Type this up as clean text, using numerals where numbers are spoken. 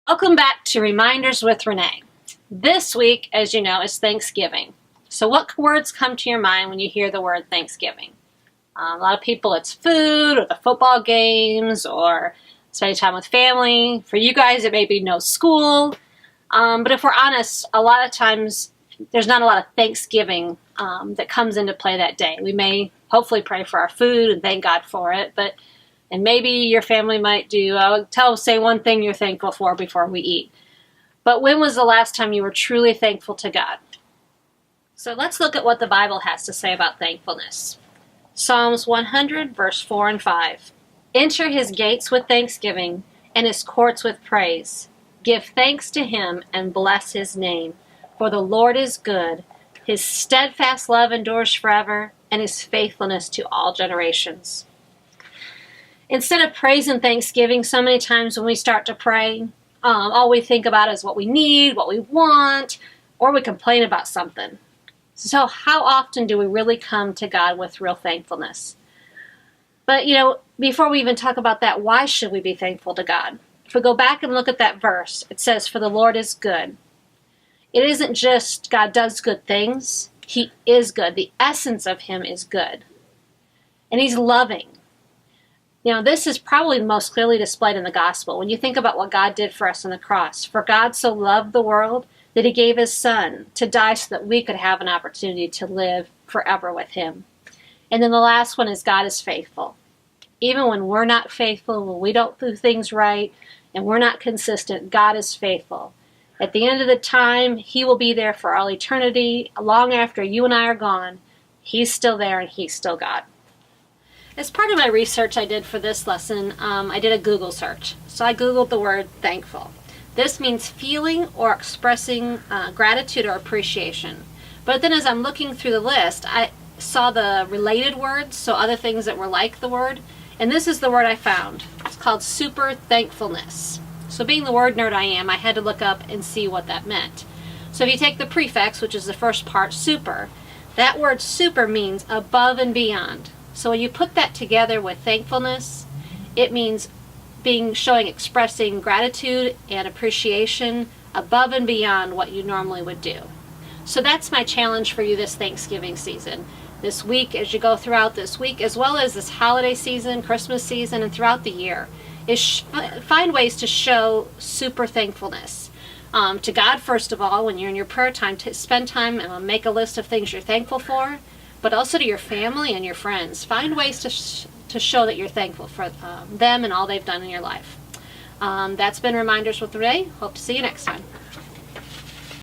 Welcome back to Reminders with Renee. This week, as you know, is Thanksgiving. So what words come to your mind when you hear the word Thanksgiving? A lot of people, it's food or the football games or spending time with family. For you guys, it may be no school. But if we're honest, a lot of times there's not a lot of Thanksgiving that comes into play that day. We may hopefully pray for our food and thank God for it, and maybe your family might say one thing you're thankful for before we eat. But when was the last time you were truly thankful to God? So let's look at what the Bible has to say about thankfulness. Psalms 100, verse 4 and 5. Enter his gates with thanksgiving and his courts with praise. Give thanks to him and bless his name. For the Lord is good. His steadfast love endures forever, and his faithfulness to all generations. Instead of praise and thanksgiving, so many times when we start to pray, all we think about is what we need, what we want, or we complain about something. So how often do we really come to God with real thankfulness? But, before we even talk about that, why should we be thankful to God? If we go back and look at that verse, it says, for the Lord is good. It isn't just God does good things. He is good. The essence of him is good. And he's loving. This is probably most clearly displayed in the gospel. When you think about what God did for us on the cross, for God so loved the world that he gave his son to die so that we could have an opportunity to live forever with him. And then the last one is God is faithful. Even when we're not faithful, when we don't do things right, and we're not consistent, God is faithful. At the end of the time, he will be there for all eternity. Long after you and I are gone, he's still there and he's still God. As part of my research I did for this lesson, I did a Google search. So I Googled the word thankful. This means feeling or expressing gratitude or appreciation. But then as I'm looking through the list, I saw the related words, so other things that were like the word. And this is the word I found. It's called Superthankfulness. So being the word nerd I am, I had to look up and see what that meant. So if you take the prefix, which is the first part, super, that word super means above and beyond. So when you put that together with thankfulness, it means expressing gratitude and appreciation above and beyond what you normally would do. So that's my challenge for you this Thanksgiving season. This week, as you go throughout this week, as well as this holiday season, Christmas season, and throughout the year, is find ways to show super thankfulness. To God, first of all, when you're in your prayer time, to spend time and make a list of things you're thankful for, but also to your family and your friends. Find ways to show that you're thankful for them and all they've done in your life. That's been Reminders with Renee. Hope to see you next time.